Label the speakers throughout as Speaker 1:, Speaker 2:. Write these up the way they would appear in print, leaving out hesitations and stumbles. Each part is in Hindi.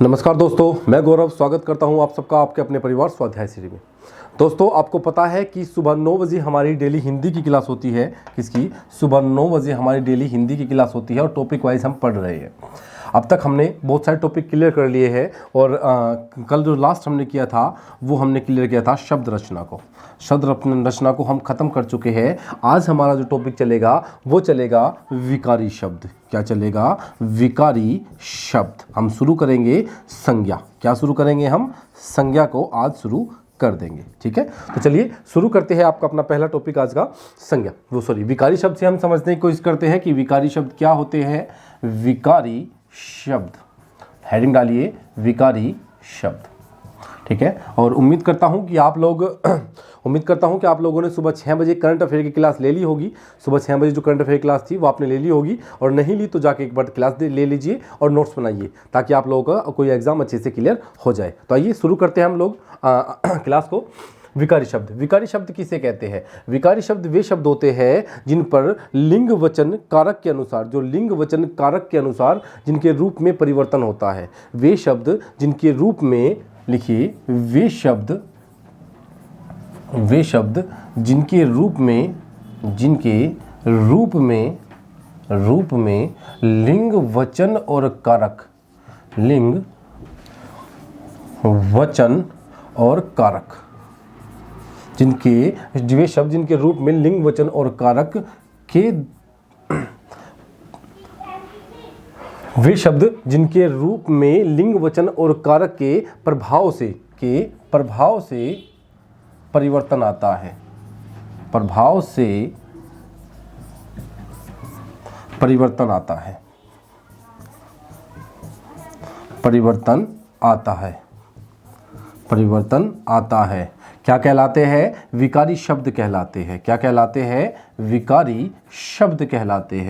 Speaker 1: नमस्कार दोस्तों, मैं गौरव स्वागत करता हूं आप सबका आपके अपने परिवार स्वाध्याय सीरीज में। दोस्तों, आपको पता है कि सुबह 9 बजे हमारी डेली हिंदी की क्लास होती है। किसकी? सुबह 9 बजे हमारी डेली हिंदी की क्लास होती है और टॉपिक वाइज हम पढ़ रहे हैं। अब तक हमने बहुत सारे टॉपिक क्लियर कर लिए हैं और कल जो लास्ट हमने किया था वो हमने क्लियर किया था शब्द रचना को। शब्द रचना को हम ख़त्म कर चुके हैं। आज हमारा जो टॉपिक चलेगा वो चलेगा विकारी शब्द। क्या चलेगा? विकारी शब्द। हम शुरू करेंगे संज्ञा। क्या शुरू करेंगे? हम संज्ञा को आज शुरू कर देंगे। ठीक है, तो चलिए शुरू करते हैं। आपका अपना पहला टॉपिक आज का संज्ञा, विकारी शब्द से हम समझने की कोशिश करते हैं कि विकारी शब्द क्या होते हैं। विकारी शब्द, हेडिंग डालिए विकारी शब्द। ठीक है, और उम्मीद करता हूं कि आप लोगों ने सुबह 6 बजे करंट अफेयर की क्लास ले ली होगी। सुबह 6 बजे जो करंट अफेयर क्लास थी वो आपने ले ली होगी, और नहीं ली तो जाके एक बार क्लास ले लीजिए और नोट्स बनाइए ताकि आप लोगों का कोई एग्जाम अच्छे से क्लियर हो जाए। तो आइए शुरू करते हैं हम लोग क्लास को। विकारी शब्द। विकारी शब्द किसे कहते हैं? विकारी शब्द वे शब्द होते हैं जिन पर लिंग वचन कारक के अनुसार, जो लिंग वचन कारक के अनुसार जिनके रूप में परिवर्तन होता है। वे शब्द जिनके रूप में, लिखिए, वे शब्द जिनके रूप में लिंग वचन और कारक, लिंग वचन और कारक, वे शब्द जिनके रूप में लिंग वचन और कारक के, वे शब्द जिनके रूप में लिंग वचन और कारक के प्रभाव से परिवर्तन आता है। प्रभाव से परिवर्तन आता है। परिवर्तन आता है। क्या कहलाते हैं? विकारी शब्द कहलाते हैं। क्या कहलाते हैं? विकारी शब्द कहलाते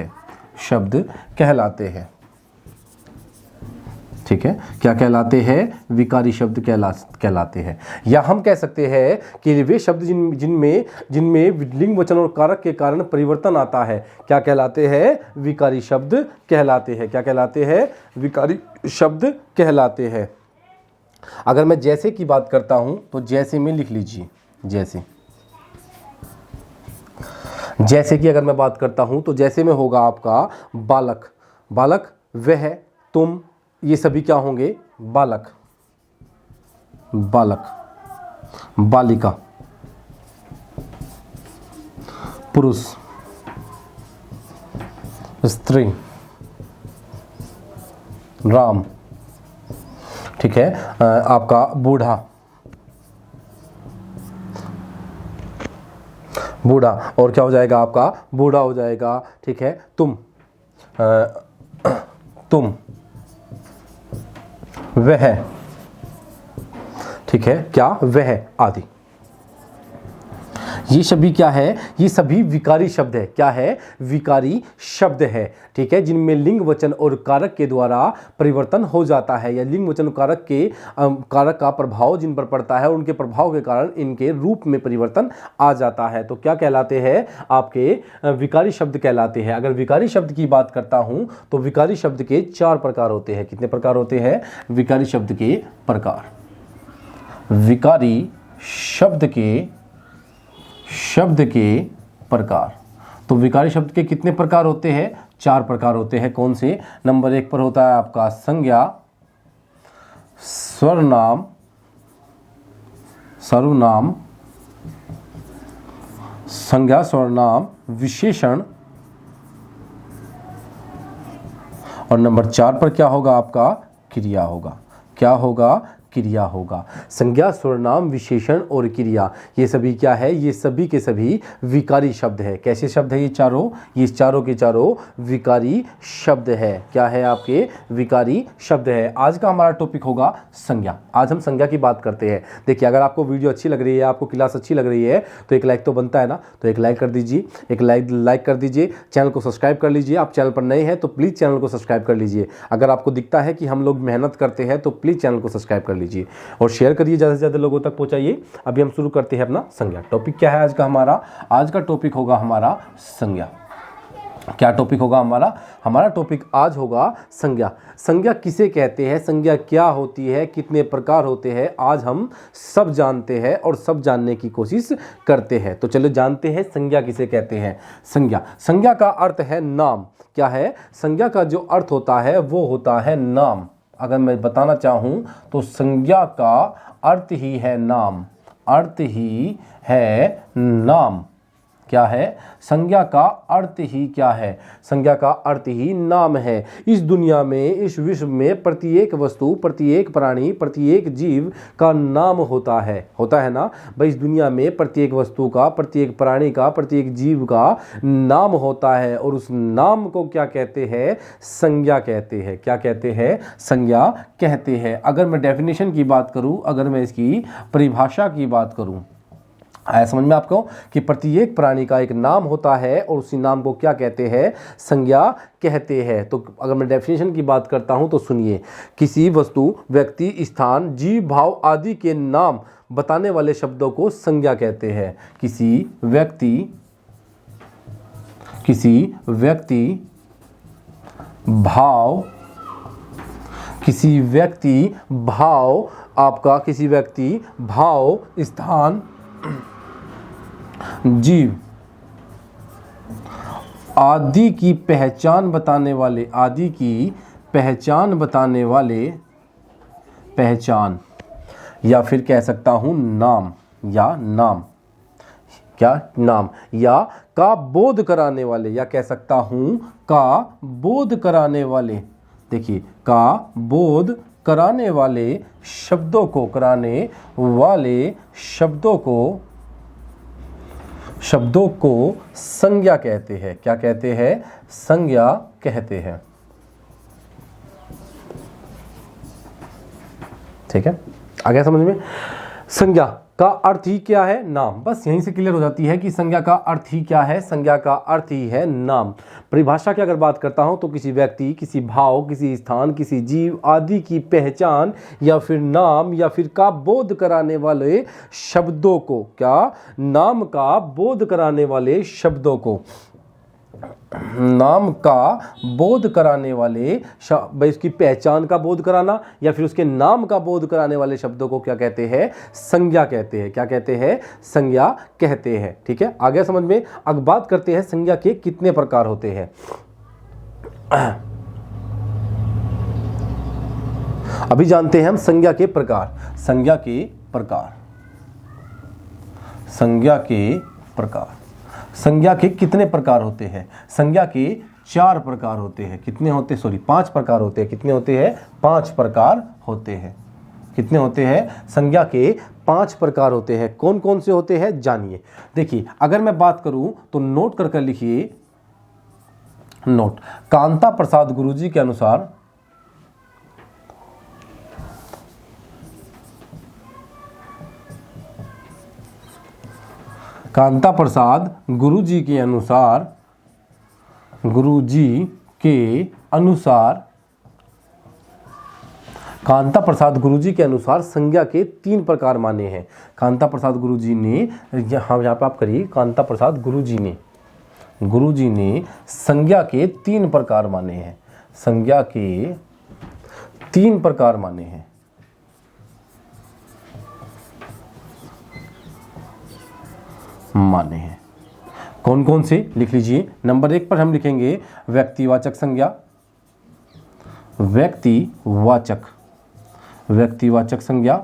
Speaker 1: हैं। ठीक है, क्या कहलाते हैं? विकारी शब्द कहलाते हैं। या हम कह सकते हैं कि वे शब्द जिनमें लिंग वचन और कारक के कारण परिवर्तन आता है, क्या कहलाते हैं? विकारी शब्द कहलाते हैं। क्या कहलाते हैं? विकारी शब्द कहलाते हैं। अगर मैं जैसे की बात करता हूं तो जैसे में लिख लीजिए। जैसे की अगर मैं बात करता हूं तो जैसे में होगा आपका बालक। वह, तुम, ये सभी क्या होंगे? बालक। बालिका, पुरुष, स्त्री, राम। ठीक है, आपका बूढ़ा, और क्या हो जाएगा आपका? बूढ़ा हो जाएगा। ठीक है, तुम, वह। ठीक है, क्या? वह, आदि। ये सभी क्या है? ये सभी विकारी शब्द है। क्या है? विकारी शब्द है। ठीक है, जिनमें लिंग वचन और कारक के द्वारा परिवर्तन हो जाता है, या लिंग वचन कारक का प्रभाव जिन पर पड़ता है, उनके प्रभाव के कारण इनके रूप में परिवर्तन आ जाता है। तो क्या कहलाते हैं? आपके विकारी शब्द कहलाते हैं। अगर विकारी शब्द की बात करता हूं तो विकारी शब्द के 4 प्रकार होते हैं। कितने प्रकार होते हैं? विकारी शब्द के प्रकार। विकारी शब्द के प्रकार। तो विकारी शब्द के कितने प्रकार होते हैं? 4 प्रकार होते हैं। कौन से? नंबर 1 पर होता है आपका संज्ञा, सर्वनाम, संज्ञा, सर्वनाम, विशेषण, और नंबर 4 पर क्या होगा आपका? क्रिया होगा। क्या होगा? क्रिया होगा। संज्ञा, सर्वनाम, विशेषण और क्रिया, ये सभी क्या है? ये सभी के सभी विकारी शब्द है। कैसे शब्द है ये चारों? ये चारों के चारों विकारी शब्द है। क्या है? आपके विकारी शब्द है। आज का हमारा टॉपिक होगा संज्ञा। आज हम संज्ञा की बात करते हैं। देखिए, अगर आपको वीडियो अच्छी लग रही है, आपको क्लास अच्छी लग रही है तो एक लाइक तो बनता है ना, तो एक लाइक कर दीजिए। एक लाइक कर दीजिए। चैनल को सब्सक्राइब कर लीजिए। आप चैनल पर नए हैं तो प्लीज़ चैनल को सब्सक्राइब कर लीजिए। अगर आपको दिखता है कि हम लोग मेहनत करते हैं तो प्लीज़ चैनल को सब्सक्राइब कर लीजिए और शेयर करिए, ज़्यादा से ज़्यादा लोगों तक पहुंचाइए। अभी हम शुरू करते हैं अपना संज्ञा। टॉपिक क्या है आज का हमारा? आज का टॉपिक होगा हमारा संज्ञा। क्या टॉपिक होगा हमारा? हमारा टॉपिक आज होगा संज्ञा। संज्ञा किसे कहते हैं, संज्ञा क्या होती है, कितने प्रकार होते हैं, आज हम सब जानते हैं और सब जानने की कोशिश करते हैं। तो चलो जानते हैं संज्ञा किसे कहते हैं। संज्ञा, संज्ञा का अर्थ है नाम। क्या है? संज्ञा का जो अर्थ होता है वो होता है नाम। अगर मैं बताना चाहूँ तो संज्ञा का अर्थ ही है नाम, अर्थ ही है नाम। क्या है? संज्ञा का अर्थ ही क्या है? संज्ञा का अर्थ ही नाम है। इस दुनिया में, इस विश्व में प्रत्येक वस्तु, प्रत्येक प्राणी, प्रत्येक जीव का नाम होता है ना भाई। इस दुनिया में प्रत्येक वस्तु का, प्रत्येक प्राणी का, प्रत्येक जीव का नाम होता है और उस नाम को क्या कहते हैं? संज्ञा कहते हैं। क्या कहते हैं? संज्ञा कहते हैं। अगर मैं डेफिनेशन की बात करूं, अगर मैं इसकी परिभाषा की बात करूं, आया समझ में आपको कि प्रत्येक प्राणी का एक नाम होता है और उसी नाम को क्या कहते हैं? संज्ञा कहते हैं। तो अगर मैं डेफिनेशन की बात करता हूं तो सुनिए, किसी वस्तु, व्यक्ति, स्थान, जीव, भाव आदि के नाम बताने वाले शब्दों को संज्ञा कहते हैं। किसी व्यक्ति, भाव, किसी व्यक्ति, भाव, आपका किसी व्यक्ति, भाव, स्थान, जीव आदि की पहचान बताने वाले, आदि की पहचान बताने वाले, पहचान, या फिर कह सकता हूं नाम, या नाम, क्या? नाम, या का बोध कराने वाले, या कह सकता हूं का बोध कराने वाले। देखिए, का बोध कराने वाले शब्दों को, कराने वाले शब्दों को संज्ञा कहते हैं। क्या कहते हैं? संज्ञा कहते हैं। ठीक है, आ गया समझ में? संज्ञा का अर्थ ही क्या है? नाम। बस यहीं से क्लियर हो जाती है कि संज्ञा का अर्थ ही क्या है। संज्ञा का अर्थ ही है नाम। परिभाषा की अगर बात करता हूं तो किसी व्यक्ति, किसी भाव, किसी स्थान, किसी जीव आदि की पहचान या फिर नाम या फिर का बोध कराने वाले शब्दों को, क्या? नाम का बोध कराने वाले शब्दों को, नाम का बोध कराने वाले, इसकी पहचान का बोध कराना या फिर उसके नाम का बोध कराने वाले शब्दों को क्या कहते हैं? संज्ञा कहते हैं। क्या कहते हैं? संज्ञा कहते हैं। ठीक है, आगे समझ में। अब बात करते हैं संज्ञा के कितने प्रकार होते हैं। अभी जानते हैं हम संज्ञा के प्रकार। संज्ञा के प्रकार, संज्ञा के प्रकार, संज्ञा के कितने प्रकार होते हैं? संज्ञा के 4 प्रकार होते हैं। कितने होते? 5 प्रकार होते हैं। कितने होते हैं? 5 प्रकार होते हैं। कितने होते हैं? संज्ञा के 5 प्रकार होते हैं। कौन कौन से होते हैं? जानिए। देखिए, अगर मैं बात करूं तो नोट कर लिखिए। नोट, कांता प्रसाद गुरुजी के अनुसार, कांता प्रसाद गुरुजी के अनुसार, कांता प्रसाद गुरुजी के अनुसार संज्ञा के 3 प्रकार माने हैं। कांता प्रसाद गुरुजी ने, यहाँ पे आप करिए, कांता प्रसाद गुरुजी ने संज्ञा के 3 प्रकार माने हैं। संज्ञा के 3 प्रकार माने हैं। कौन कौन से? लिख लीजिए। नंबर 1 पर हम लिखेंगे व्यक्तिवाचक संज्ञा, व्यक्तिवाचक संज्ञा।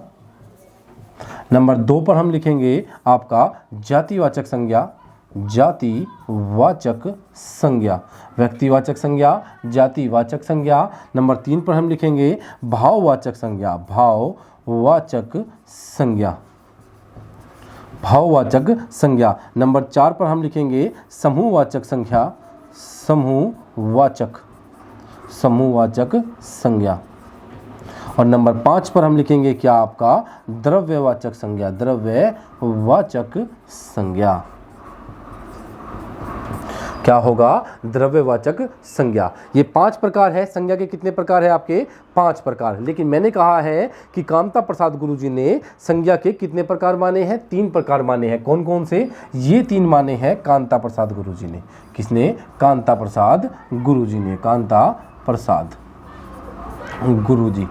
Speaker 1: नंबर 2 पर हम लिखेंगे आपका जातिवाचक संज्ञा, जातिवाचक संज्ञा, व्यक्तिवाचक संज्ञा, जातिवाचक संज्ञा। नंबर 3 पर हम लिखेंगे भाववाचक संज्ञा, भाववाचक संज्ञा, भाववाचक संज्ञा। नंबर 4 पर हम लिखेंगे समूहवाचक संज्ञा, समूहवाचक संज्ञा। और नंबर 5 पर हम लिखेंगे क्या? आपका द्रव्यवाचक संज्ञा, द्रव्यवाचक संज्ञा। क्या होगा? द्रव्यवाचक संज्ञा। ये 5 प्रकार है। संज्ञा के कितने प्रकार है आपके? 5 प्रकार। लेकिन मैंने कहा है कि कांता प्रसाद गुरुजी ने संज्ञा के कितने प्रकार माने हैं? 3 प्रकार माने हैं। कौन कौन से? ये 3 माने हैं कांता प्रसाद गुरुजी ने। किसने? कांता प्रसाद गुरुजी ने। कांता प्रसाद गुरुजी।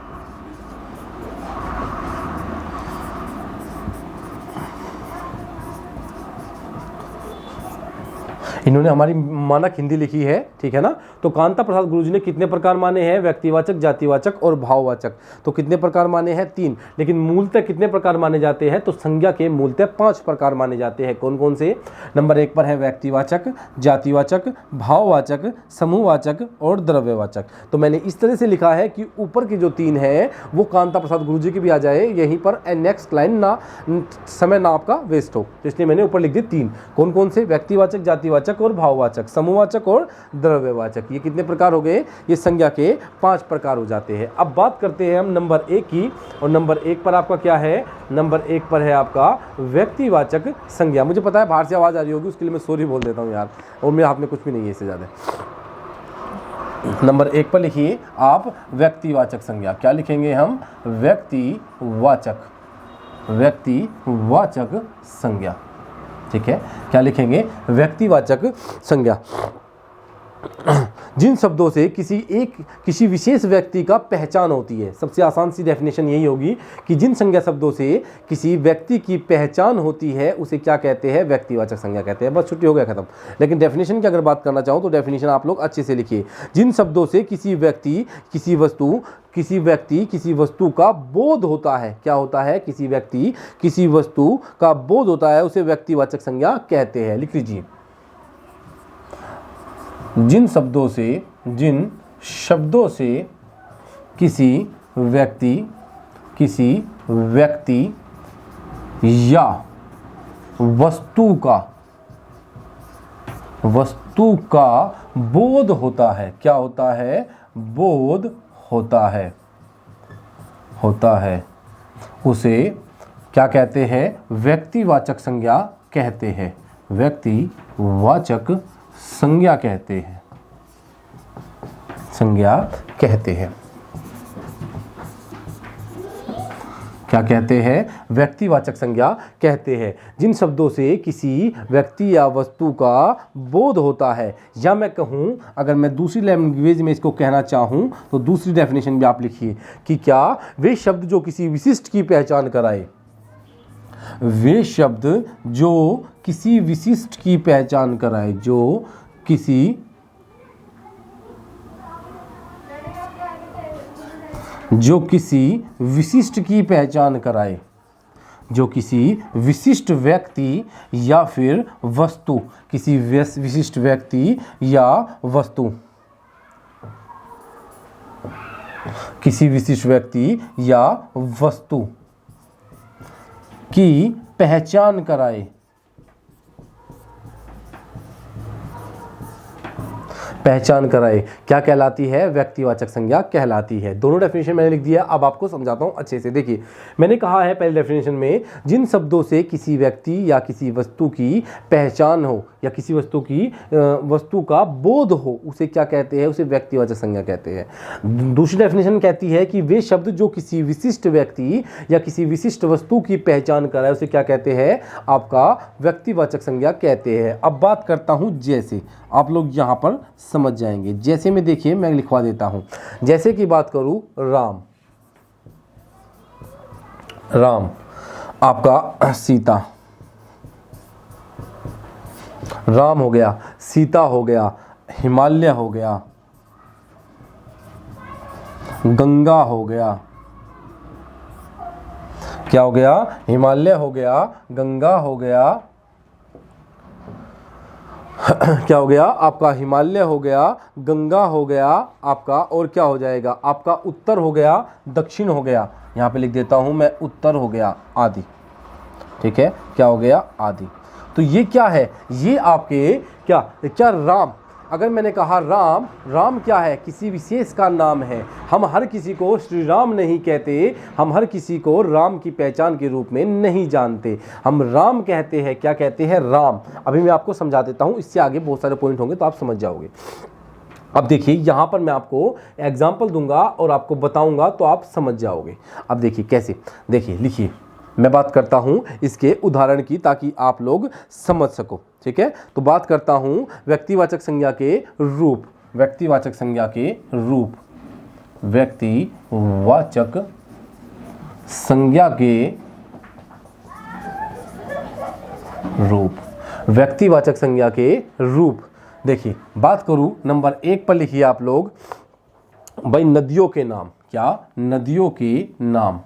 Speaker 1: इन्होंने हमारी मानक हिंदी लिखी है, ठीक है ना। तो कांता प्रसाद गुरुजी ने कितने प्रकार माने हैं? व्यक्तिवाचक, जातिवाचक और भाववाचक। तो कितने प्रकार माने हैं? 3। लेकिन मूलतः कितने प्रकार माने जाते हैं? तो संज्ञा के मूलतः 5 प्रकार माने जाते हैं। कौन कौन से? नंबर 1 पर है व्यक्तिवाचक, जातिवाचक, भाववाचक, समूहवाचक और द्रव्यवाचक। तो मैंने इस तरह से लिखा है कि ऊपर की जो 3 है वो कांता प्रसाद गुरुजी की भी आ जाए यहीं पर, नेक्स्ट लाइन ना समय ना आपका वेस्ट हो, इसलिए मैंने ऊपर लिख दी 3। कौन कौन से? व्यक्तिवाचक, जातिवाचक और भाववाचक, समूहवाचक और द्रव्यवाचक। ये कितने प्रकार हो गए? ये संज्ञा के 5 प्रकार हो जाते हैं। अब बात करते हैं हम नंबर 1 की, और नंबर 1 पर आपका क्या है? नंबर 1 पर है आपका व्यक्तिवाचक संज्ञा। मुझे पता है बाहर से आवाज आ रही होगी, उसके लिए मैं सॉरी बोल देता हूँ यार, और मेरे हाथ में कुछ भी नहीं है इससे ज्यादा। नंबर 1 पर लिखिए आप व्यक्तिवाचक संज्ञा। क्या लिखेंगे हम? व्यक्तिवाचक, व्यक्तिवाचक संज्ञा। ठीक है, क्या लिखेंगे? व्यक्तिवाचक संज्ञा। जिन शब्दों से किसी विशेष व्यक्ति का पहचान होती है। सबसे आसान सी डेफिनेशन यही होगी कि जिन संज्ञा शब्दों से किसी व्यक्ति की पहचान होती है उसे क्या कहते हैं? व्यक्तिवाचक संज्ञा कहते हैं। बस छुट्टी हो गया, खत्म। लेकिन डेफिनेशन की अगर बात करना चाहूँ तो डेफिनेशन आप लोग अच्छे से लिखिए। जिन शब्दों से किसी व्यक्ति, किसी वस्तु का बोध होता है। क्या होता है? किसी व्यक्ति, किसी वस्तु का बोध होता है, उसे व्यक्तिवाचक संज्ञा कहते हैं। लिख लीजिए। जिन शब्दों से किसी व्यक्ति या वस्तु का बोध होता है। क्या होता है? बोध होता है, उसे क्या कहते हैं? व्यक्तिवाचक संज्ञा कहते हैं। व्यक्तिवाचक संज्ञा कहते हैं। क्या कहते हैं? व्यक्तिवाचक संज्ञा कहते हैं। जिन शब्दों से किसी व्यक्ति या वस्तु का बोध होता है, या मैं कहूं, अगर मैं दूसरी लैंग्वेज में इसको कहना चाहूं तो दूसरी डेफिनेशन भी आप लिखिए कि क्या? वे शब्द जो किसी विशिष्ट की पहचान कराए। वे शब्द जो किसी विशिष्ट की पहचान कराए। जो किसी विशिष्ट की पहचान कराए। जो किसी विशिष्ट व्यक्ति या फिर वस्तु, किसी विशिष्ट व्यक्ति या वस्तु, किसी विशिष्ट व्यक्ति या वस्तु की पहचान कराए। क्या कहलाती है? व्यक्तिवाचक संज्ञा कहलाती है। दोनों डेफिनेशन मैंने लिख दिया। अब आपको समझाता हूं अच्छे से। देखिए, मैंने कहा है पहले डेफिनेशन में, जिन शब्दों से किसी व्यक्ति या किसी वस्तु की पहचान हो या किसी वस्तु का बोध हो, उसे क्या कहते हैं? उसे व्यक्तिवाचक संज्ञा कहते हैं। दूसरी डेफिनेशन कहती है कि वे शब्द जो किसी विशिष्ट व्यक्ति या किसी विशिष्ट वस्तु की पहचान कराए, उसे क्या कहते हैं? आपका व्यक्तिवाचक संज्ञा कहते हैं। अब बात करता हूं जैसे, आप लोग यहां पर समझ जाएंगे। जैसे में देखिए, मैं लिखवा देता हूं। जैसे की बात करूं, राम, आपका सीता, राम हो गया, सीता हो गया, हिमालय हो गया, गंगा हो गया। क्या हो गया? हिमालय हो गया, गंगा हो गया। क्या हो गया? आपका हिमालय हो गया, गंगा हो गया आपका, और क्या हो जाएगा? आपका उत्तर हो गया, दक्षिण हो गया। यहां पे लिख देता हूं मैं, उत्तर हो गया, आदि। ठीक है, क्या हो गया? आदि। तो ये क्या है? ये आपके क्या राम, अगर मैंने कहा राम, राम क्या है? किसी विशेष का नाम है। हम हर किसी को श्री राम नहीं कहते, हम हर किसी को राम की पहचान के रूप में नहीं जानते, हम राम कहते हैं। क्या कहते हैं? राम। अभी मैं आपको समझा देता हूं, इससे आगे बहुत सारे पॉइंट होंगे तो आप समझ जाओगे। अब देखिए यहां पर मैं आपको एग्जाम्पल दूंगा और आपको बताऊंगा तो आप समझ जाओगे। अब देखिए कैसे, देखिए लिखिए, मैं बात करता हूं इसके उदाहरण की ताकि आप लोग समझ सको। ठीक है, तो बात करता हूं व्यक्तिवाचक संज्ञा के रूप, व्यक्तिवाचक संज्ञा के रूप, व्यक्तिवाचक संज्ञा के रूप, व्यक्तिवाचक संज्ञा के रूप। देखिए बात करूं नंबर 1 पर, लिखिए आप लोग भाई नदियों के नाम। क्या? नदियों के नाम,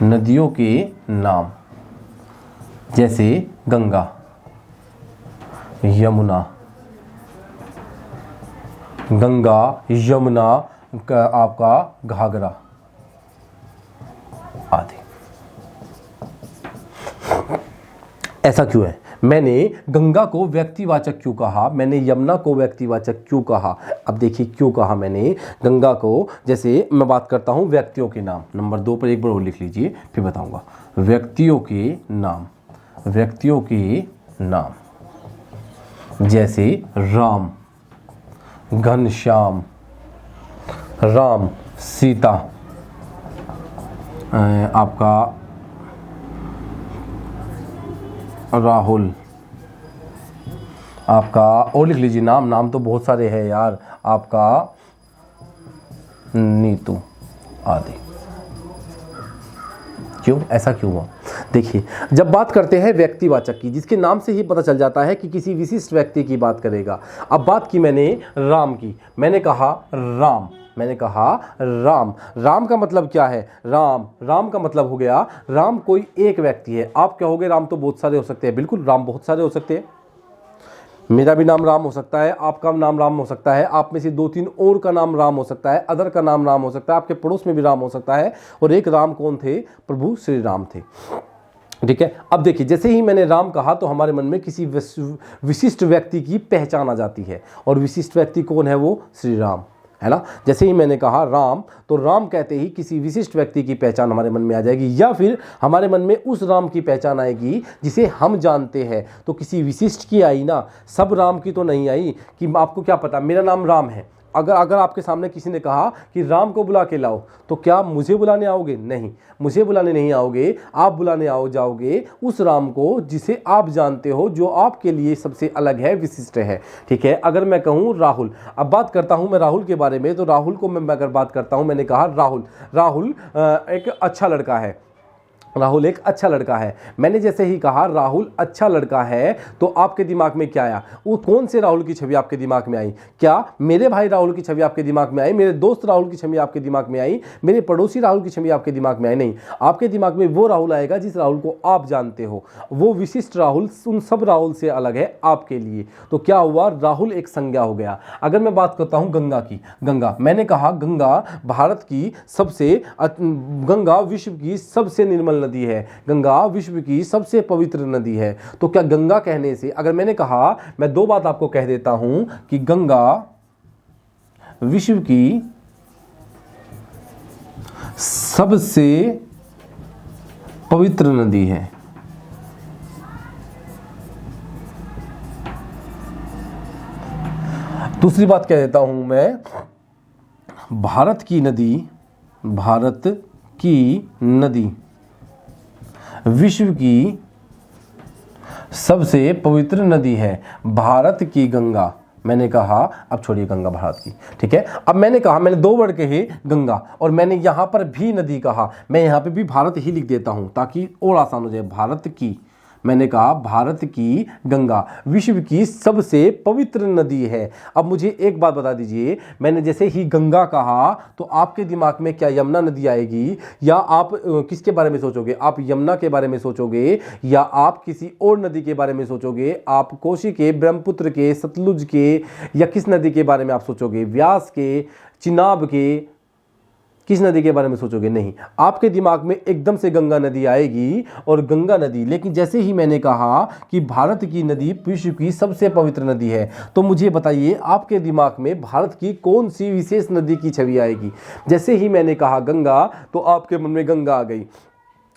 Speaker 1: नदियों के नाम जैसे गंगा, यमुना, गंगा, यमुना, आपका घाघरा आदि। ऐसा क्यों है? मैंने गंगा को व्यक्तिवाचक क्यों कहा, मैंने यमुना को व्यक्तिवाचक क्यों कहा? अब देखिए क्यों कहा मैंने गंगा को। जैसे मैं बात करता हूं व्यक्तियों के नाम, नंबर 2 पर एक बार और लिख लीजिए फिर बताऊंगा। व्यक्तियों के नाम, व्यक्तियों के नाम जैसे राम, घनश्याम, राम, सीता, आपका राहुल, आपका और लिख लीजिए नाम, नाम तो बहुत सारे हैं यार, आपका नीतू आदि। क्यों? ऐसा क्यों हुआ? देखिए जब बात करते हैं व्यक्तिवाचक की, जिसके नाम से ही पता चल जाता है कि किसी विशिष्ट व्यक्ति की बात करेगा। अब बात की मैंने राम की, मैंने कहा राम, मैंने कहा राम, राम का मतलब क्या है? राम, राम का मतलब हो गया राम कोई एक व्यक्ति है। आप कहोगे राम तो बहुत सारे हो सकते हैं, बिल्कुल राम बहुत सारे हो सकते हैं। मेरा भी नाम राम हो सकता है, आपका नाम राम हो सकता है, आप में से 2-3 और का नाम राम हो सकता है, अदर का नाम राम हो सकता है, आपके पड़ोस में भी राम हो सकता है। और एक राम कौन थे? प्रभु श्री राम थे। ठीक है, अब देखिए जैसे ही मैंने राम कहा तो हमारे मन में किसी विशिष्ट व्यक्ति की पहचान आ जाती है, और विशिष्ट व्यक्ति कौन है? वो श्री राम है ना। जैसे ही मैंने कहा राम, तो राम कहते ही किसी विशिष्ट व्यक्ति की पहचान हमारे मन में आ जाएगी, या फिर हमारे मन में उस राम की पहचान आएगी जिसे हम जानते हैं। तो किसी विशिष्ट की आई ना, सब राम की तो नहीं आई। कि आपको क्या पता मेरा नाम राम है, अगर आपके सामने किसी ने कहा कि राम को बुला के लाओ, तो क्या मुझे बुलाने आओगे? नहीं, मुझे बुलाने नहीं आओगे, आप बुलाने जाओगे उस राम को जिसे आप जानते हो, जो आपके लिए सबसे अलग है, विशिष्ट है। ठीक है, अगर मैं कहूँ राहुल, अब बात करता हूँ मैं राहुल के बारे में, तो राहुल को मैं अगर बात करता हूँ, मैंने कहा राहुल एक अच्छा लड़का है, राहुल एक अच्छा लड़का है। मैंने जैसे ही कहा राहुल अच्छा लड़का है, तो आपके दिमाग में क्या आया? वो कौन से राहुल की छवि आपके दिमाग में आई? क्या मेरे भाई राहुल की छवि आपके दिमाग में आई? मेरे दोस्त राहुल की छवि आपके दिमाग में आई? मेरे पड़ोसी राहुल की छवि आपके दिमाग में आई? नहीं, आपके दिमाग में वो राहुल आएगा जिस राहुल को आप जानते हो। वो विशिष्ट राहुल उन सब राहुल से अलग है आपके लिए। तो क्या हुआ? राहुल एक संज्ञा हो गया। अगर मैं बात करता हूं गंगा की, गंगा, मैंने कहा गंगा भारत की सबसे, गंगा विश्व की सबसे निर्मल नदी है, गंगा विश्व की सबसे पवित्र नदी है। तो क्या गंगा कहने से, अगर मैंने कहा, मैं 2 बात आपको कह देता हूं कि गंगा विश्व की सबसे पवित्र नदी है, दूसरी बात कह देता हूं मैं, भारत की नदी, भारत की नदी विश्व की सबसे पवित्र नदी है, भारत की गंगा। मैंने कहा, अब छोड़िए गंगा भारत की, ठीक है। अब मैंने कहा, मैंने 2 वर्ड कहे गंगा, और मैंने यहां पर भी नदी कहा। मैं यहां पे भी भारत ही लिख देता हूं ताकि और आसान हो जाए। भारत की, मैंने कहा भारत की गंगा विश्व की सबसे पवित्र नदी है। अब मुझे एक बात बता दीजिए, मैंने जैसे ही गंगा कहा तो आपके दिमाग में क्या यमुना नदी आएगी, या आप किसके बारे में सोचोगे? आप यमुना के बारे में सोचोगे, या आप किसी और नदी के बारे में सोचोगे? आप कोसी के, ब्रह्मपुत्र के, सतलुज के, या किस नदी के बारे में आप सोचोगे? व्यास के, चिनाब के, किस नदी के बारे में सोचोगे? नहीं, आपके दिमाग में एकदम से गंगा नदी आएगी और गंगा नदी। लेकिन जैसे ही मैंने कहा कि भारत की नदी विश्व की सबसे पवित्र नदी है, तो मुझे बताइए आपके दिमाग में भारत की कौन सी विशेष नदी की छवि आएगी? जैसे ही मैंने कहा गंगा, तो आपके मन में गंगा आ गई।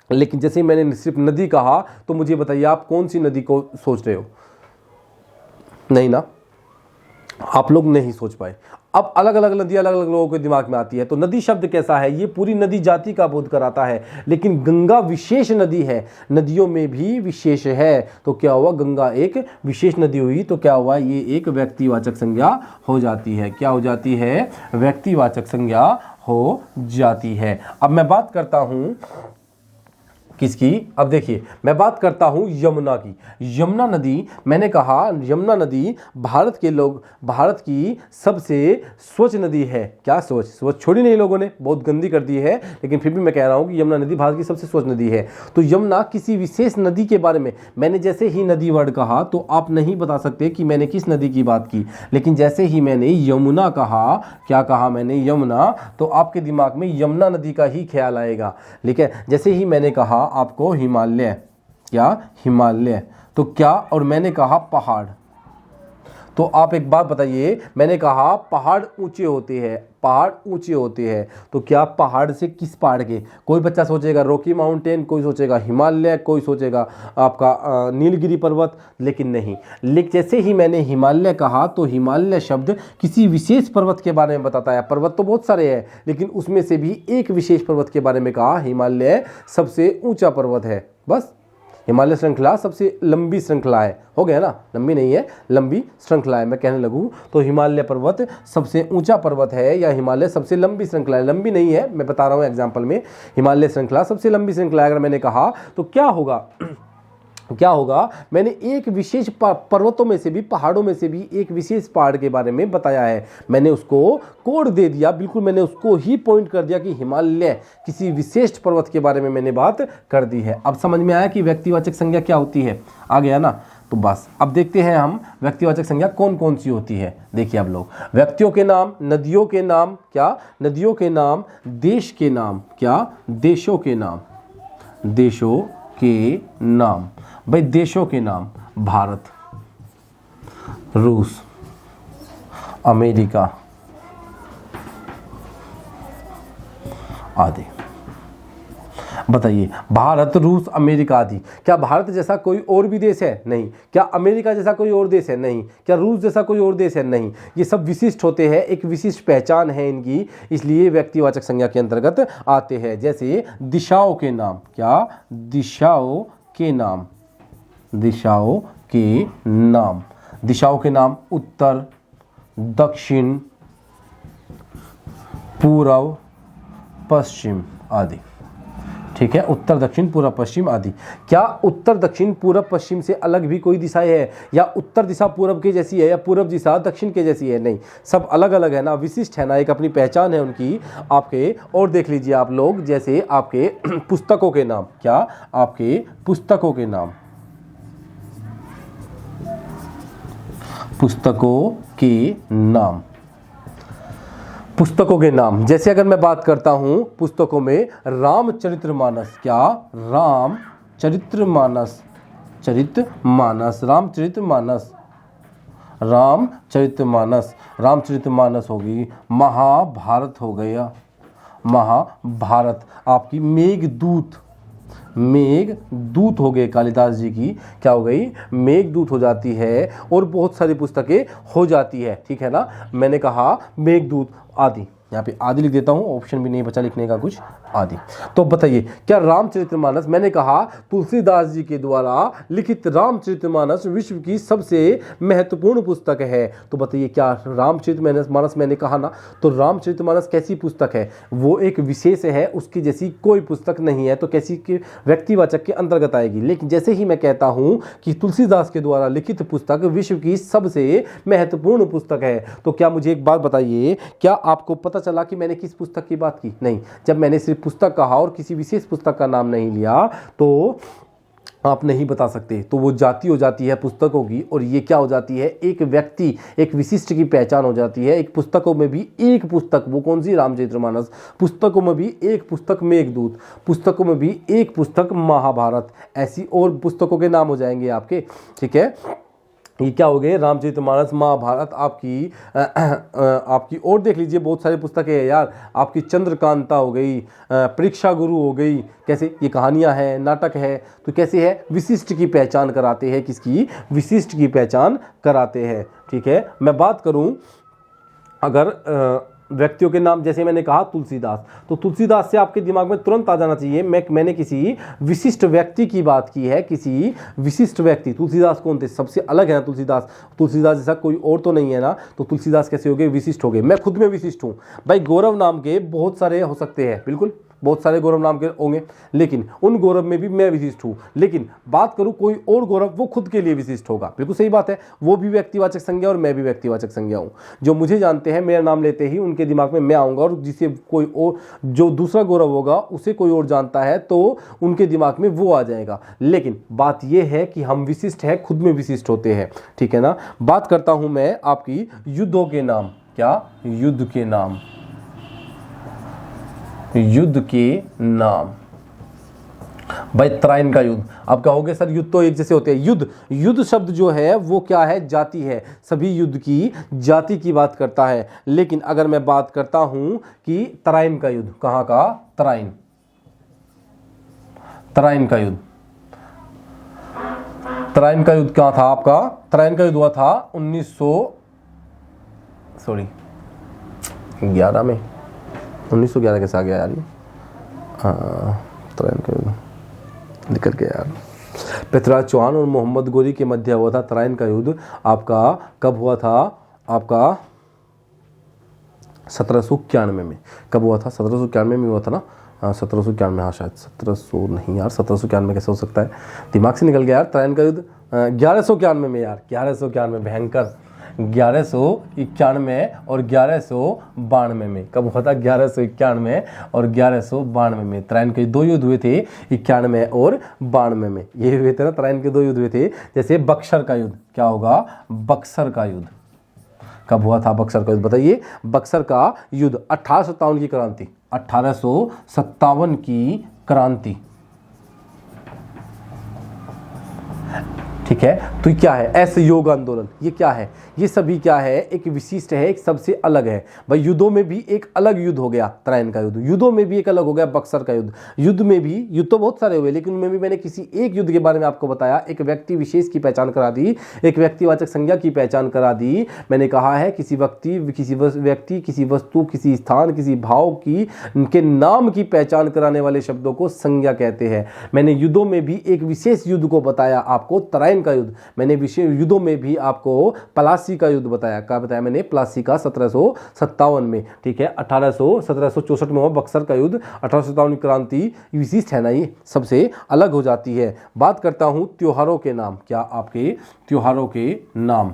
Speaker 1: लेकिन जैसे ही मैंने सिर्फ नदी कहा, तो मुझे बताइए आप कौन सी नदी को सोच रहे हो? नहीं ना, आप लोग नहीं सोच पाए। अब अलग अलग नदी अलग अलग लोगों के दिमाग में आती है। तो नदी शब्द कैसा है? ये पूरी नदी जाति का बोध कराता है। लेकिन गंगा विशेष नदी है, नदियों में भी विशेष है। तो क्या हुआ? गंगा एक विशेष नदी हुई, तो क्या हुआ? ये एक व्यक्तिवाचक संज्ञा हो जाती है। क्या हो जाती है? व्यक्तिवाचक संज्ञा हो जाती है। अब मैं बात करता हूं किसकी? अब देखिए, मैं बात करता हूं यमुना की। यमुना नदी, मैंने कहा यमुना नदी भारत की सबसे स्वच्छ नदी है। क्या स्वच्छ छोड़ी नहीं लोगों ने, बहुत गंदी कर दी है, लेकिन फिर भी मैं कह रहा हूं कि यमुना नदी भारत की सबसे स्वच्छ नदी है। तो यमुना किसी विशेष नदी के बारे में, मैंने जैसे ही नदी वर्ड कहा तो आप नहीं बता सकते कि मैंने किस नदी की बात की। लेकिन जैसे ही मैंने यमुना कहा, क्या कहा मैंने? यमुना, तो आपके दिमाग में यमुना नदी का ही ख्याल आएगा। लेकिन जैसे ही मैंने कहा आपको हिमालय, क्या हिमालय, तो क्या, और मैंने कहा पहाड़, तो आप एक बात बताइए, मैंने कहा पहाड़ ऊंचे होते हैं, पहाड़ ऊंचे होते हैं, तो क्या पहाड़ से किस पहाड़ के? कोई बच्चा सोचेगा रॉकी माउंटेन, कोई सोचेगा हिमालय, कोई सोचेगा आपका नीलगिरी पर्वत, लेकिन नहीं। लेकिन जैसे ही मैंने हिमालय कहा, तो हिमालय शब्द किसी विशेष पर्वत के बारे में बताता है। पर्वत तो बहुत सारे हैं, लेकिन उसमें से भी एक विशेष पर्वत के बारे में कहा। हिमालय सबसे ऊंचा पर्वत है। बस, हिमालय श्रृंखला सबसे लंबी श्रृंखला है। हो गया ना, लंबी नहीं है, लंबी श्रृंखला है। मैं कहने लगूं तो हिमालय पर्वत सबसे ऊंचा पर्वत है, या हिमालय सबसे लंबी श्रृंखला है। लंबी नहीं है, मैं बता रहा हूं एग्जांपल में, हिमालय श्रृंखला सबसे लंबी श्रृंखला है। अगर मैंने कहा तो क्या होगा? क्या होगा? मैंने एक विशेष पर्वतों में से भी, पहाड़ों में से भी एक विशेष पहाड़ के बारे में बताया है। मैंने उसको कोड दे दिया, बिल्कुल मैंने उसको ही पॉइंट कर दिया कि हिमालय किसी विशेष पर्वत के बारे में मैंने बात कर दी है। अब समझ में आया कि व्यक्तिवाचक संज्ञा क्या होती है? आ गया ना? तो बस अब देखते हैं हम व्यक्तिवाचक संज्ञा कौन कौन सी होती है। देखिए आप लोग, व्यक्तियों के नाम, नदियों के नाम, क्या नदियों के नाम, देश के नाम, क्या देशों के नाम, देशों के नाम। भाई देशों के नाम, भारत, रूस, अमेरिका आदि। बताइए, भारत, रूस, अमेरिका आदि। क्या भारत जैसा कोई और भी देश है? नहीं। क्या अमेरिका जैसा कोई और देश है? नहीं। क्या रूस जैसा कोई और देश है? नहीं। ये सब विशिष्ट होते हैं, एक विशिष्ट पहचान है इनकी, इसलिए व्यक्तिवाचक संज्ञा के अंतर्गत आते हैं। जैसे दिशाओं के नाम, क्या दिशाओं के नाम, दिशाओं के नाम, दिशाओं के नाम उत्तर, दक्षिण, पूर्व, पश्चिम आदि। ठीक है, उत्तर, दक्षिण, पूर्व, पश्चिम आदि। क्या उत्तर, दक्षिण, पूर्व, पश्चिम से अलग भी कोई दिशाएं है? या उत्तर दिशा पूर्व के जैसी है, या पूर्व दिशा दक्षिण के जैसी है? नहीं, सब अलग अलग है ना, विशिष्ट है ना, एक अपनी पहचान है उनकी आपके। और देख लीजिए आप लोग, जैसे आपके पुस्तकों के नाम, क्या आपके पुस्तकों के नाम, पुस्तकों के नाम, पुस्तकों के नाम। जैसे अगर मैं बात करता हूं पुस्तकों में, रामचरितमानस, क्या रामचरितमानस, चरितमानस, रामचरितमानस, रामचरितमानस, रामचरितमानस होगी। महाभारत हो गया, महाभारत। आपकी मेघदूत, मेघदूत हो गए कालिदास जी की, क्या हो गई? मेघदूत हो जाती है। और बहुत सारी पुस्तकें हो जाती है, ठीक है ना। मैंने कहा मेघदूत आदि, यहाँ पे आदि लिख देता हूँ, ऑप्शन भी नहीं बचा लिखने का कुछ, आदि। तो बताइए, क्या रामचरितमानस, मैंने कहा तुलसीदास जी के द्वारा लिखित रामचरितमानस विश्व की सबसे महत्वपूर्ण पुस्तक है। तो बताइए, क्या रामचरितमानस मैंने कहा ना, तो रामचरितमानस कैसी पुस्तक है? वो एक विशेष है, उसकी जैसी कोई पुस्तक नहीं है, तो कैसी के व्यक्तिवाचक के अंतर्गत आएगी। लेकिन जैसे ही मैं कहता हूं कि तुलसीदास के द्वारा लिखित पुस्तक विश्व की सबसे महत्वपूर्ण पुस्तक है, तो क्या मुझे एक बात बताइए, क्या आपको पता चला कि मैंने किस पुस्तक की बात की? नहीं। जब मैंने सिर्फ पुस्तक कहा और किसी विशेष पुस्तक का नाम नहीं लिया, तो आप नहीं बता सकते, तो वो जाति हो जाती है पुस्तकों की, और ये क्या हो जाती है, एक व्यक्ति, एक विशिष्ट की पहचान हो जाती है। एक पुस्तकों में भी एक पुस्तक, वो कौन सी, रामचरितमानस। पुस्तकों में भी एक पुस्तक मेघदूत, पुस्तकों में भी एक पुस्तक महाभारत, ऐसी और पुस्तकों के नाम हो जाएंगे आपके। ठीक है, ये क्या हो गए, रामचरितमानस, महाभारत आपकी आपकी और देख लीजिए बहुत सारी पुस्तकें हैं यार आपकी। चंद्रकांता हो गई, परीक्षा गुरु हो गई, कैसे ये कहानियां हैं, नाटक है, तो कैसे है, विशिष्ट की पहचान कराते हैं, किसकी, विशिष्ट की पहचान कराते हैं। ठीक है, मैं बात करूं अगर व्यक्तियों के नाम, जैसे मैंने कहा तुलसीदास, तो तुलसीदास से आपके दिमाग में तुरंत आ जाना चाहिए मैंने किसी विशिष्ट व्यक्ति की बात की है, किसी विशिष्ट व्यक्ति। तुलसीदास कौन थे, सबसे अलग है ना तुलसीदास, तुलसीदास जैसा कोई और तो नहीं है ना, तो तुलसीदास कैसे हो गए, विशिष्ट हो गए। मैं खुद में विशिष्ट हूँ भाई। गौरव नाम के बहुत सारे हो सकते हैं, बिल्कुल बहुत सारे गौरव नाम के होंगे, लेकिन उन गौरव में भी मैं विशिष्ट हूँ। लेकिन बात करूँ कोई और गौरव, वो खुद के लिए विशिष्ट होगा, बिल्कुल सही बात है। वो भी व्यक्तिवाचक संज्ञा और मैं भी व्यक्तिवाचक संज्ञा हूँ। जो मुझे जानते हैं, मेरा नाम लेते ही उनके दिमाग में मैं आऊँगा, और जिसे कोई और, जो दूसरा गौरव होगा उसे कोई और जानता है तो उनके दिमाग में वो आ जाएगा। लेकिन बात यह है कि हम विशिष्ट हैं, खुद में विशिष्ट होते हैं। ठीक है ना। बात करता हूँ मैं आपकी युद्धों के नाम, क्या, युद्ध के नाम, युद्ध के नाम भाई। त्राइन का युद्ध, आप कहोगे सर युद्ध तो एक जैसे होते हैं। युद्ध, युद्ध शब्द जो है वो क्या है, जाति है, सभी युद्ध की जाति की बात करता है। लेकिन अगर मैं बात करता हूं कि त्राइन का युद्ध, कहां का, त्राइन, त्राइन का युद्ध, त्राइन का युद्ध कहां था आपका, त्राइन का युद्ध हुआ था 1911 में। 1911 कैसे आ गया यार ये, त्राइन का युद्ध निकल गया यार। पृथ्वीराज चौहान और मोहम्मद गोरी के मध्य हुआ था त्राइन का युद्ध। आपका कब हुआ था, आपका 1791 में। कब हुआ था, 1791 में हुआ था ना, 1791, हाँ शायद 1700 नहीं यार, 1791 कैसे हो सकता है, दिमाग से निकल गया यार। त्राइन का युद्ध 1191 में यार, 1191, भयंकर, 1191 और 1192 में। कब हुआ था, 1191 और 1192 में। त्राइन के दो युद्ध हुए थे, 91 और 92 में। ये हुए थे ना, त्राइन के दो युद्ध हुए थे। जैसे बक्सर का युद्ध, क्या होगा, बक्सर का युद्ध कब हुआ था, बक्सर का युद्ध बताइए। बक्सर का युद्ध 1857 की क्रांति, 1857 की क्रांति। ठीक है, तो क्या है, असहयोग आंदोलन, ये क्या है, ये सभी क्या है, एक विशिष्ट है, एक सबसे अलग है भाई। युद्धों में भी एक अलग युद्ध हो गया त्राइन का युद्ध, युद्धों में भी एक अलग हो गया बक्सर का युद्ध। युद्ध में भी, युद्ध तो बहुत सारे हुए, लेकिन उनमें भी मैंने किसी एक युद्ध के बारे में आपको बताया, एक व्यक्ति विशेष की पहचान करा दी, एक व्यक्तिवाचक संज्ञा की पहचान करा दी। मैंने कहा है किसी व्यक्ति, किसी वस्तु, किसी स्थान, किसी भाव की, उनके नाम की पहचान कराने वाले शब्दों को संज्ञा कहते हैं। मैंने युद्धों में भी एक विशेष युद्ध को बताया आपको, त्राइन का युद्ध। मैंने विशेष युद्धों में भी आपको प्लासी का युद्ध बताया, क्या बताया मैंने, प्लासी का 1757 में। ठीक है, 1764 में हुआ बक्सर का युद्ध, 1857 की क्रांति, विशिष्ट है ना, ये सबसे अलग हो जाती है। बात करता हूं त्योहारों के नाम, क्या आपके त्योहारों के नाम,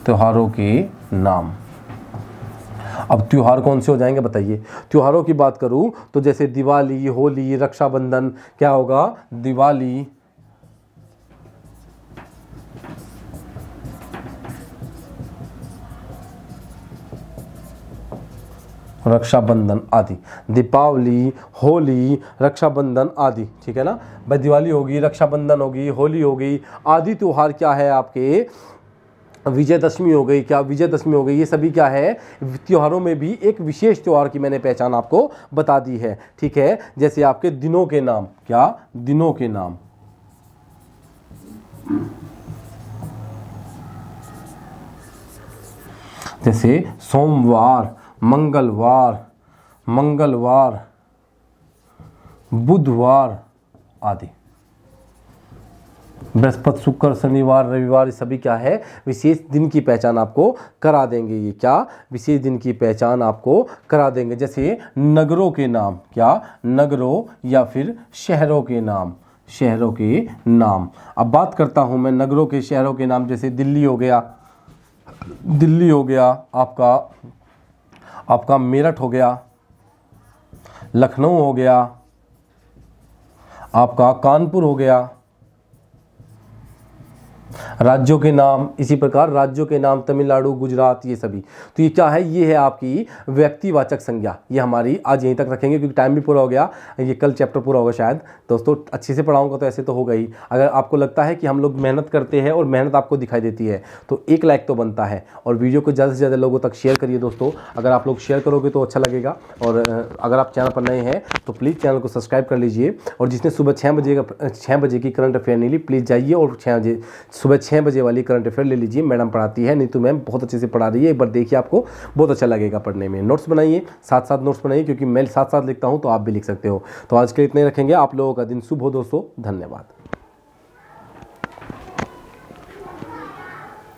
Speaker 1: त्योहारों के नाम। अब त्योहार कौन से हो जाएंगे बताइए। त्योहारों की बात करूं तो जैसे दिवाली, होली, रक्षाबंधन, क्या होगा, दिवाली, रक्षाबंधन आदि, दीपावली, होली, रक्षाबंधन आदि। ठीक है ना भाई, दिवाली होगी, रक्षाबंधन होगी, होली होगी, आदि त्योहार क्या है आपके, विजयदशमी हो गई, क्या विजयदशमी हो गई, ये सभी क्या है, त्योहारों में भी एक विशेष त्योहार की मैंने पहचान आपको बता दी है। ठीक है, जैसे आपके दिनों के नाम, क्या, दिनों के नाम, जैसे सोमवार, मंगलवार, मंगलवार, बुधवार आदि। बृहस्पति, शुक्र, शनिवार, रविवार, ये सभी क्या है, विशेष दिन की पहचान आपको करा देंगे। ये क्या, विशेष दिन की पहचान आपको करा देंगे। जैसे नगरों के नाम, क्या, नगरों या फिर शहरों के नाम, शहरों के नाम। अब बात करता हूं मैं नगरों के, शहरों के नाम। जैसे दिल्ली हो गया, दिल्ली हो गया आपका मेरठ हो गया, लखनऊ हो गया, आपका कानपुर हो गया, राज्यों के नाम इसी प्रकार राज्यों के नाम तमिलनाडु, गुजरात, ये सभी। तो ये क्या है, ये है आपकी व्यक्तिवाचक संज्ञा। ये हमारी आज यहीं तक रखेंगे क्योंकि टाइम भी पूरा हो गया, ये कल चैप्टर पूरा होगा शायद। दोस्तों अच्छे से पढ़ाऊंगा तो ऐसे तो होगा ही। अगर आपको लगता है कि हम लोग मेहनत करते हैं और मेहनत आपको दिखाई देती है तो 1 लाइक तो बनता है, और वीडियो को ज़्यादा से ज़्यादा लोगों तक शेयर करिए दोस्तों। अगर आप लोग शेयर करोगे तो अच्छा लगेगा। और अगर आप चैनल पर नए हैं तो प्लीज़ चैनल को सब्सक्राइब कर लीजिए। और जिसने सुबह 6 बजे की करंट अफेयर नहीं ली, प्लीज़ जाइए और सुबह 6 बजे वाली करंट अफेयर ले लीजिए। मैडम पढ़ाती है, नीतू मैम बहुत अच्छे से पढ़ा रही है। एक बार देखिए, आपको बहुत अच्छा लगेगा पढ़ने में। नोट्स बनाइए, साथ साथ नोट्स बनाइए, क्योंकि मैं साथ साथ लिखता हूं तो आप भी लिख सकते हो। तो आज के लिए इतने रखेंगे। आप लोगों का दिन शुभ हो दोस्तों, धन्यवाद।